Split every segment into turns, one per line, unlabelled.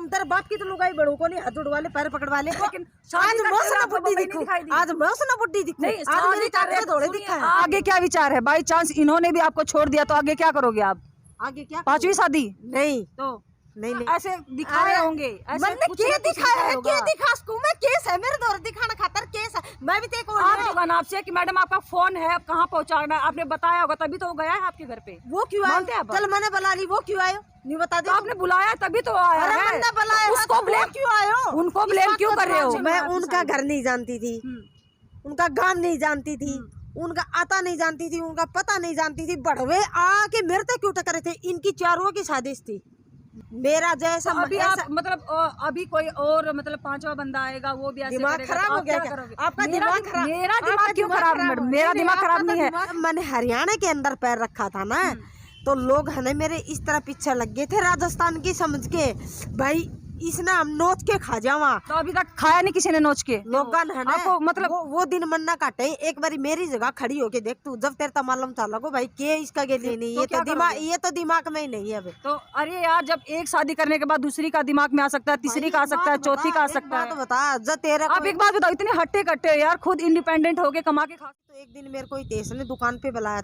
तुम तेरे बाप की तो लुगाई बड़ो को नहीं हाथ उड़वा ले पैर पकड़वा ले, लेकिन आज मैं सुना बुड्ढी दिखूं, आज मेरे चाचे थोड़े दिखा है।
आगे क्या विचार है? बाई चांस इन्होंने भी आपको छोड़ दिया तो आगे क्या करोगे आप?
आगे क्या?
5वीं शादी
नहीं
तो
नहीं
ऐसे दिखाए होंगे,
मैंने के दिखाया है, के दिखा सकूं मैं? केस है मेरे दौर दिखाना खातर, केस है। मैं भी तेरे को
होगा ना आपसे कि मैडम आपका फोन है, आप कहाँ पहुँचाना, आपने बताया होगा तभी तो वो गया है आपके घर पे।
वो क्यों आया? चल मैंने बुला ली, वो क्यों आयो? नहीं बता दे।
आपने बुलाया तभी तो आया है।
मैंने बुलाया,
उसको ब्लेम
क्यों आयो?
उनको ब्लेम क्यों कर रहे हो?
मैं उनका घर नहीं जानती थी, उनका गांव नहीं जानती थी, उनका आता नहीं जानती थी, उनका पता नहीं जानती थी। बढ़वे आके मेरे तक क्यों टकरे थे? इनकी चारों की साजिश थी। मेरा जैसा
तो अभी आप मतलब अभी कोई और मतलब 5वां बंदा आएगा वो भी ऐसे
दिमाग खराब हो गया क्या? आपका दिमाग खराब?
मेरा दिमाग क्यों खराब है मैडम? मेरा दिमाग खराब नहीं है।
मैंने हरियाणा के अंदर पैर रखा था ना, तो लोग है ना मेरे इस तरह पीछे लग गए थे राजस्थान की समझ के, भाई इसने हम नोच के खा जावा।
तो अभी तक खाया नहीं किसी ने नोच के?
लोगन है ना
आपको मतलब
वो दिन मन ना काटे। एक बारी मेरी जगह खड़ी होके देख तू, जब तेरे मालूम था लगो भाई के इसका के लिए नहीं, ये तो दिमाग में ही नहीं है।
तो अरे यार जब एक शादी करने के बाद दूसरी का दिमाग में आ सकता है, तीसरी का आ सकता है, चौथी का आ सकता है।
बता जब तेरा
आप एक बात बताओ, इतने हट्टे कट्टे यार, खुद इंडिपेंडेंट होके कमा के खा।
तो एक दिन मेरे को तेज ने दुकान पे बुलाया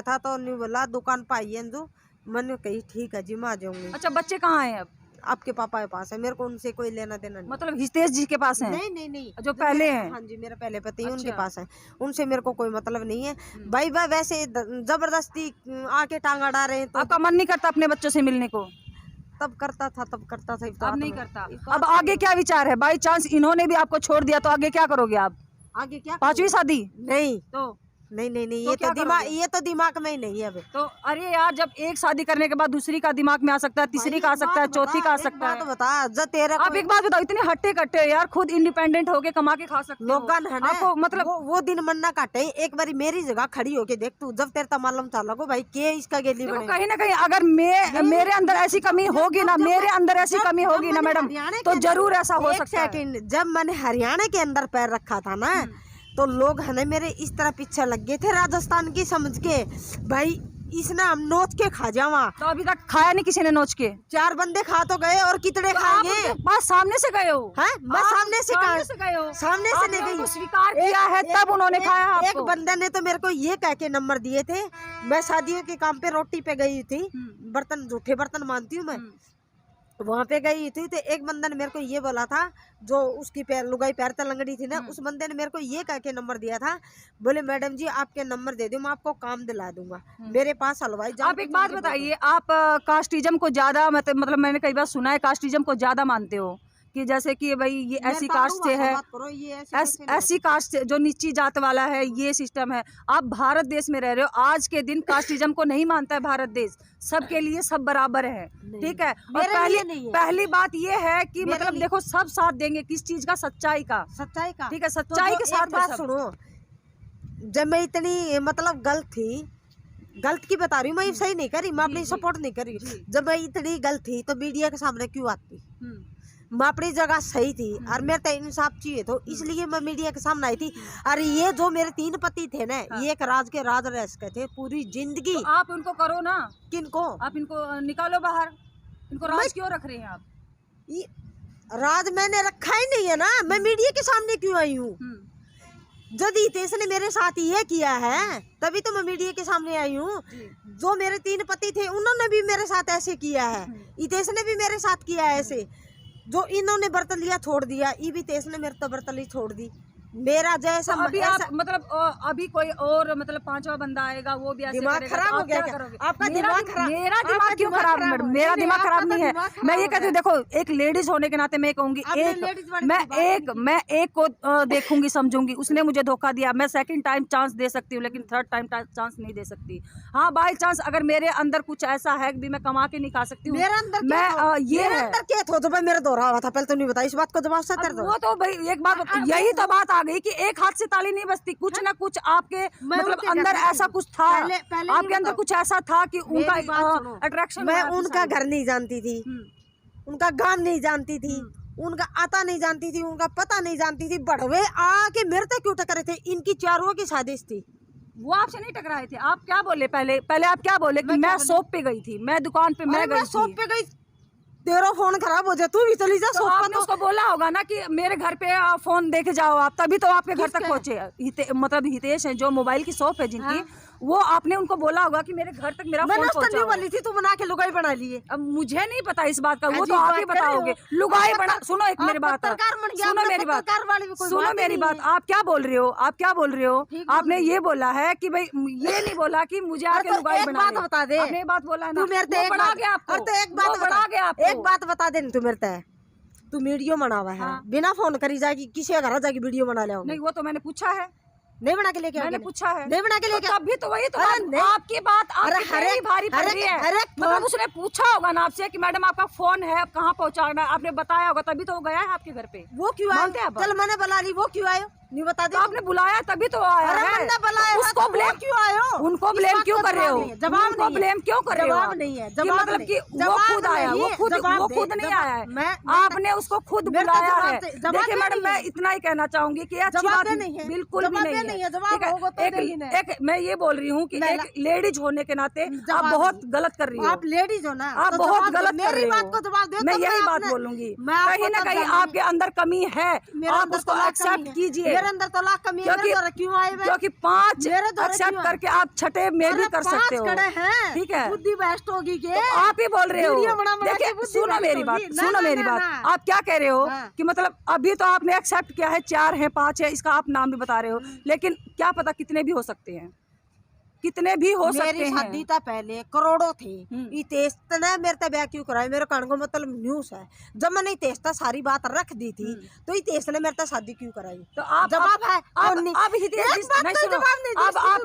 था, तो नहीं बोला दुकान पे आई अंजू। मैंने कही ठीक है जी मैं आ जाऊंगी।
अच्छा बच्चे कहाँ हैं अब?
आपके पापा के पास है, मेरे को उनसे कोई लेना देना नहीं।
मतलब हितेश जी के पास है?
नहीं
जो पहले हैं।
हाँ जी, मेरे पहले पति उनके पास है, उनसे मेरे को कोई मतलब नहीं है। भाई वैसे जबरदस्ती आके टांग अड़ा रहे हैं तो
आपका मन नहीं करता अपने बच्चों से मिलने को?
तब करता था
अब नहीं करता। अब आगे क्या विचार है? बाई चांस इन्होंने भी आपको छोड़ दिया तो आगे क्या करोगे आप?
आगे क्या?
5वीं शादी?
नहीं
तो
नहीं
तो
ये तो दिमाग में ही नहीं है।
तो अरे यार जब एक शादी करने के बाद दूसरी का दिमाग में आ सकता है, तीसरी का आ सकता है, चौथी का आ सकता है।
बता जब तेरा
आप एक बात बताओ, इतने हट्टे कट्टे यार, खुद इंडिपेंडेंट होके कमा के खा सकते हो।
लोगन है ना
आपको मतलब
वो दिन मन ना काटे। एक बारी मेरी जगह खड़ी होके देख तू, जब तेरा मालूम था लगो भाई के इसका गेली बने।
कहीं ना कहीं अगर मेरे अंदर ऐसी कमी होगी ना, मेरे अंदर ऐसी कमी होगी ना मैडम, तो जरूर ऐसा हो सकता है।
जब मैंने हरियाणा के अंदर पैर रखा था ना, तो लोग है ना मेरे इस तरह पीछे लग गए थे राजस्थान की समझ के, भाई इसने हम नोच के खा जावा।
तो अभी तक खाया नहीं किसी ने नोच के?
4 बंदे खा तो गए और कितने खाएंगे?
बस सामने से गए हो?
है मैं सामने से
गए हो?
सामने से नहीं गई,
स्वीकार किया है तब उन्होंने खाया आपको।
एक बंदे ने तो मेरे को ये कह के नंबर दिए थे, मैं शादियों के काम पे रोटी पे गई थी, बर्तन झूठे बर्तन मानती हूँ मैं, वहाँ पे गई थी। तो एक बंदे ने मेरे को ये बोला था, जो उसकी लुगाई पैर तलंगड़ी थी ना, उस बंदे ने मेरे को ये कह के नंबर दिया था, बोले मैडम जी आपके नंबर दे दो, मैं आपको काम दिला दूंगा। मेरे पास हलवाई।
आप एक बात बताइए, आप कास्टिज्म को ज्यादा मतलब मैंने कई बार सुना है कास्टिज्म को ज्यादा मानते हो कि जैसे कि भाई ये ऐसी कास्ट से है, ऐसी कास्ट से जो नीची जात वाला है, ये सिस्टम है। आप भारत देश में रह रहे हो, आज के दिन कास्टिज्म को नहीं मानता है भारत देश, सबके लिए सब बराबर है, ठीक है। और पहली बात ये है कि मतलब देखो सब साथ देंगे, किस चीज का? सच्चाई का, ठीक है, सच्चाई के साथ।
बात सुनो, जब मैं इतनी मतलब गलत की बता रही हूँ, मैं सही नहीं करी, मैं अपनी सपोर्ट नहीं करी। जब मैं इतनी गलत थी तो मीडिया के सामने क्यों आती? मैं अपनी जगह सही थी और मेरे तो इंसाफ चाहिए, तो इसलिए मैं मीडिया के सामने आई थी। अरे ये जो मेरे 3 पति थे ना, ये एक राज के राज रह सके थे पूरी जिंदगी।
तो आप उनको करो ना।
किनको?
आप इनको निकालो बाहर, इनको राज क्यों रख रहे हैं आप?
राज मैंने रखा ही नहीं है ना, मैं मीडिया के सामने क्यों आई हूँ? यदि हितेश ने मेरे साथ ये किया है तभी तो मैं मीडिया के सामने आई हूँ। जो मेरे 3 पति थे उन्होंने भी मेरे साथ ऐसे किया है, हितेश ने भी मेरे साथ किया है ऐसे। जो इन्होंने बर्तन लिया छोड़ दिया, ये भी तेज ने मेरे तो बर्तन ली छोड़ दी। मेरा जैसा
तो अभी आप मतलब अभी कोई और मतलब 5वां बंदा आएगा वो भी ऐसे
दिमाग खराब हो गया क्या? आपका दिमाग खराब?
मेरा दिमाग क्यों खराब है मैडम? मेरा दिमाग खराब नहीं है। मैं ये कहती हूँ, देखो एक लेडीज होने के नाते मैं कहूंगी, मैं एक को देखूंगी समझूंगी, उसने मुझे धोखा दिया, मैं सेकंड टाइम चांस दे सकती हूँ, लेकिन थर्ड टाइम चांस नहीं दे सकती। हाँ बाई चांस अगर मेरे अंदर कुछ ऐसा है भी मैं कमा के नहीं खा सकती हूँ, मैं ये
मेरा दोहरा हुआ था, पहले तो नहीं बताया इस बात को जवाब से।
वो तो भाई एक बात, यही तो बात आ गई कि एक हाथ से ताली नहीं बजती, कुछ ना कुछ आपके मतलब अंदर ऐसा कुछ था, आपके अंदर कुछ ऐसा था कि उनका अट्रैक्शन।
मैं उनका घर नहीं जानती थी, उनका गांव नहीं जानती थी, उनका आता नहीं जानती थी, उनका पता नहीं जानती थी। बढ़वे आके मेरे तक क्यों टकरे थे? इनकी चारों की साजिश थी।
वो आपसे नहीं टकराए थे? आप क्या बोले पहले आप क्या बोले कि मैं शॉप पे गई थी, मैं दुकान पे मैं गई
शॉप पे गई, तेरा फोन खराब हो जाए तू भी चली जा।
तो आपने उसको बोला होगा ना कि मेरे घर पे फोन देके जाओ आप, तभी तो आपके घर तक पहुंचे। मतलब हितेश है जो मोबाइल की शॉप है जिनकी, वो आपने उनको बोला होगा कि मेरे घर तक मेरा फोन पहुंचा।
वाली थी, तू बना के लुगाई बना लिए।
अब मुझे नहीं पता इस बात का, वो तो आप ही बताओगे। लुगाई बना, सुनो एक मेरी बात, सुनो मेरी बात, सुनो मेरी बात। आप क्या बोल रहे हो, आप क्या बोल रहे हो? आपने ये बोला है कि भाई, ये नहीं बोला कि मुझे आके लुगाई बना दे।
बता दे,
आपने बात बोला ना,
तू मेरे
एक बात
बता दे, तू मेरे ते तू वीडियो बनावा है, बिना फोन करी जाएगी किसी का घर जाके वीडियो बना ले।
नहीं, वो तो मैंने पूछा है,
नहीं बना के लेके,
मैंने पूछा है,
नहीं बना के लेके।
तभी तो वही तो आपकी बात भारी पड़ रही है। मतलब उसने पूछा होगा ना आपसे कि मैडम आपका फोन है, आप कहाँ पहुँचाना, आपने बताया होगा, तभी तो वो गया है आपके घर पे।
वो क्यों आया? चल मैंने बुला ली, वो क्यों आयो? नहीं बता दे।
आपने बुलाया तभी तो आया है। उसको ब्लेम क्यों आयो? उनको ब्लेम क्यों कर रहे हो?
जवाब
उनको ब्लेम क्यों कर रहे हो?
जवाब नहीं है,
मतलब कि वो खुद आया, वो खुद नहीं आया है, आपने उसको खुद बुलाया है। देखिए मैडम, मैं इतना ही कहना चाहूंगी कि अच्छी बात बिल्कुल भी नहीं है। एक मैं ये बोल रही हूँ कि एक लेडीज होने के नाते आप बहुत गलत कर रही हो।
आप लेडीज हो ना,
आप बहुत गलत कर रही हो। मैं यही बात बोलूंगी, कहीं ना कहीं आपके अंदर कमी है, आप उसको एक्सेप्ट कीजिए।
मेरे अंदर तो लाख कमी है, क्यों आए?
क्योंकि 5 एक्सेप्ट करके आप छठे में भी कर सकते हो, ठीक है?
बुद्धि बेस्ट होगी के
तो आप ही बोल रहे हो। देखिए सुनो मेरी बात, सुनो मेरी बात। आप क्या कह रहे हो कि मतलब अभी तो आपने एक्सेप्ट किया है, 4 है 5 है, इसका आप नाम भी बता रहे हो, लेकिन क्या पता कितने भी हो सकते हैं, कितने भी हो सकते हैं।
मेरी शादी था पहले करोड़ों थे, इतना मेरे तक ब्याह क्यों कराया? मेरे कान को मतलब न्यूज है, जब मैंने तेस्ता सारी बात रख दी थी तो इतेश ने मेरे तक शादी क्यों कराई?
तो आप
जवाब है
अब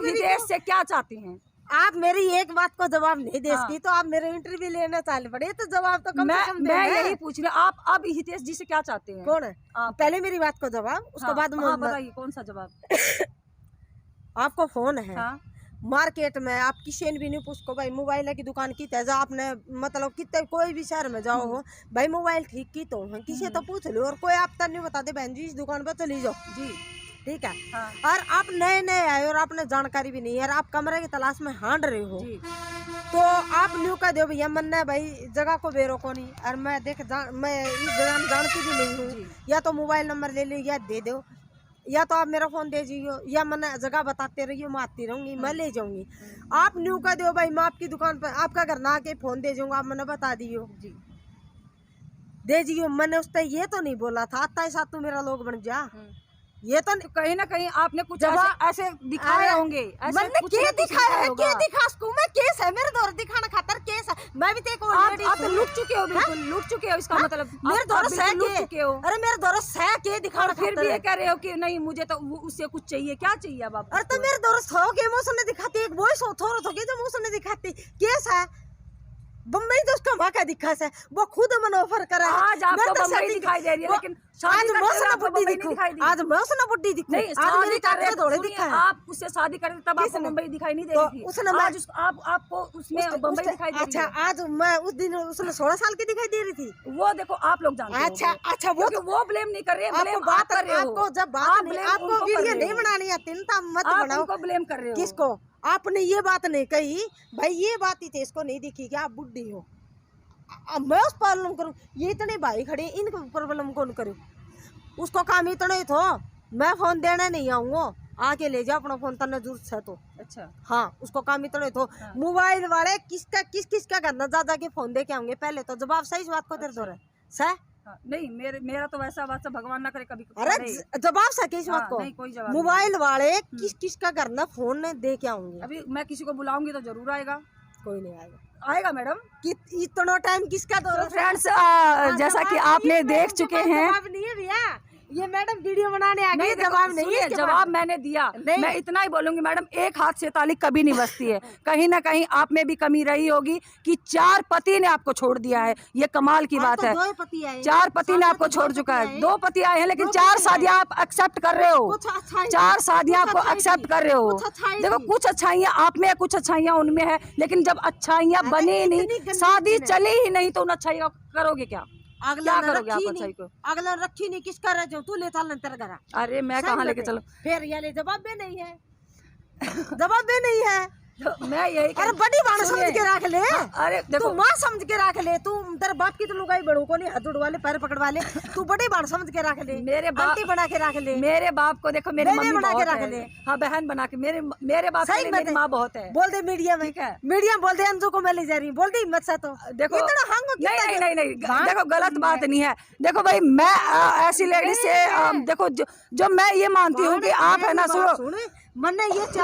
हितेश से क्या चाहती हैं?
आप मेरी एक बात को जवाब नहीं दे सकी तो आप मेरे इंटरव्यू लेना चाल पड़े, तो जवाब तो कम से कम
मैं यही पूछ रही हूँ, आप अब हितेश जी से क्या चाहते हैं?
कौन है? पहले मेरी बात को जवाब, उसके बाद
बताइए कौन सा जवाब।
आपको फोन है मार्केट में, आप किसी ने भी नहीं पूछो भाई मोबाइल की दुकान की तेजा आपने, मतलब कितने कोई भी शहर में जाओ हो भाई मोबाइल ठीक की तो किसी तो पूछ लो, और कोई आप नहीं बताते बहन जी इस दुकान पर चली जाओ जी, ठीक है? और आप नए नए आए और आपने जानकारी भी नहीं है और आप कमरे की तलाश में हांड रहे हो, तो आप न्यू कह दो भैया मन ने भाई जगह को बेरो को नहीं, और मैं मैं इस जगह में जानती भी नहीं हूँ, या तो मोबाइल नंबर ले लो या दे दो, या तो आप मेरा फोन दे दीजिए, या मैंने जगह बताते रहिए, मैं आती रहूंगी, मैं ले जाऊंगी। आप न्यू कह दो भाई मैं आपकी दुकान पर आपका घर ना आके फोन दे जाऊंगा, आप मैंने बता दियो दे जियो। मैंने उससे ये तो नहीं बोला था आता है साथ तू मेरा लोग बन जा, ये तो
कहीं ना कहीं आपने कुछ ऐसे दिखाए होंगे।
मैंने क्या दिखाया है? क्या दिखा सकूं मैं? केस है मेरे द्वारा दिखाना खातर, केस है। मैं भी तेको
आप लूट चुके हो, बिल्कुल लूट चुके हो, इसका मतलब
मेरे द्वारा सह
लूट चुके हो।
अरे मेरे द्वारा सह के दिखाना,
फिर भी ये कह रहे हो कि नहीं मुझे तो उससे कुछ चाहिए, क्या चाहिए अब आप?
अरे तो मेरे द्वारा सौ के इमोशन ने दिखाती, एक वॉइस थोड़ा थोड़ी जो इमोशन ने दिखाती, केस है बम्बई तो उसका भाका दिखा से वो खुद मन ऑफर करा है।
आज आपको बम्बई दिखाई दे रही है, लेकिन
आज मौसम बुड्ढी दिखूं, आज मौसम बुड्ढी दिखूं, आज मेरी ताकत थोड़े दिखा है।
आप उससे शादी करते तब आपको मुंबई दिखाई नहीं दे रही थी,
उसने
आज आपको उसमें बम्बई दिखाई दे रही है।
अच्छा आज मैं उस दिन उसने 16 साल की दिखाई दे रही थी,
वो देखो आप लोग जानते हो।
अच्छा
वो ब्लेम नहीं कर रहे हैं,
आपको बात कर रहे हो। आपको जब बात नहीं, आपको वीडियो नहीं बनानी आती ना मत बनाओ,
उनको ब्लेम कर रहे हो।
किसको? आपने ये बात नहीं कही भाई, ये बात ही थे इसको नहीं दिखी कि आप बुड्ढी हो, मैं उस प्रॉब्लम करूँ, ये इतने भाई खड़े इनको प्रॉब्लम कौन करूँ? उसको काम इतना ही थो, मैं फोन देने नहीं आऊंगा, आके ले जाओ अपना फोन तने जरूरत है तो।
अच्छा
हाँ उसको काम इतना ही थो। मोबाइल वाले किसका करना ज्यादा के फोन दे के आऊंगे, पहले तो जवाब सही बात को दे दो रहे सह
नहीं मेरा तो वैसा बात भगवान ना करे कभी।
अरे जवाब सके इस बात को,
नहीं कोई जवाब।
मोबाइल वाले किसका करना फोन दे के आऊंगे?
अभी मैं किसी को बुलाऊंगी तो जरूर आएगा,
कोई नहीं आएगा।
आएगा मैडम,
इतना टाइम किसका दो?
फ्रेंड्स जैसा कि आपने देख चुके हैं,
नहीं है भैया ये मैडम वीडियो बनाने आ गई, जवाब नहीं है।
जवाब मैंने दिया, मैं इतना ही बोलूंगी मैडम, एक हाथ से ताली कभी नहीं बजती है। कहीं ना कहीं आप में भी कमी रही होगी कि 4 पति ने आपको छोड़ दिया है, ये कमाल की बात है। 4 पति ने आपको छोड़ चुका है, 2 पति आए हैं, लेकिन 4 शादियां आप एक्सेप्ट कर रहे हो, 4 शादियां आपको एक्सेप्ट कर रहे हो। देखो कुछ अच्छाइयां आप में है, कुछ अच्छाइयां उनमें है, लेकिन जब अच्छाइयां बनी नहीं, शादी चली ही नहीं, तो उन अच्छाइयों करोगे क्या?
अगला करोगे आप अच्छाई को? अगला रखी नहीं, किस कर रहे तू ले चल तेरे घर।
अरे मैं कहाँ लेके चलूं?
फिर ये जवाब भी नहीं है, जवाब भी नहीं है,
तो मैं यही
अरे बड़ी बात समझ के रख ले।
अरे
तू
देखो
माँ समझ के रख ले। तू तेरे बाप की तो लुगाई बड़ों को नहीं हाथ उड़वा ले, पैर पकड़वा ले। तू बड़ी बात समझ के रख ले।
मेरे बाप
आंटी बना के रख ले।
मेरे बाप को देखो, मेरी
बहन
मम्मी
बना के
बहुत
रख
है।
ले।
हाँ बहन बना के, मेरे बाप
सही
के लिए
मत
मेरी
है।
माँ बहुत है।
बोल दे मीडिया में,
ठीक है।
मीडिया में बोल दे अंजू को मैं ले जा रही हूँ, बोल दे हिम्मत से। तो
देखो
इतना हंग
नहीं
कितना
नहीं नहीं नहीं, देखो गलत बात नहीं है। देखो भाई मैं ऐसी लेडी से देखो जो मैं ये मानती हूँ कि आप है ना, सुनो
मैंने ये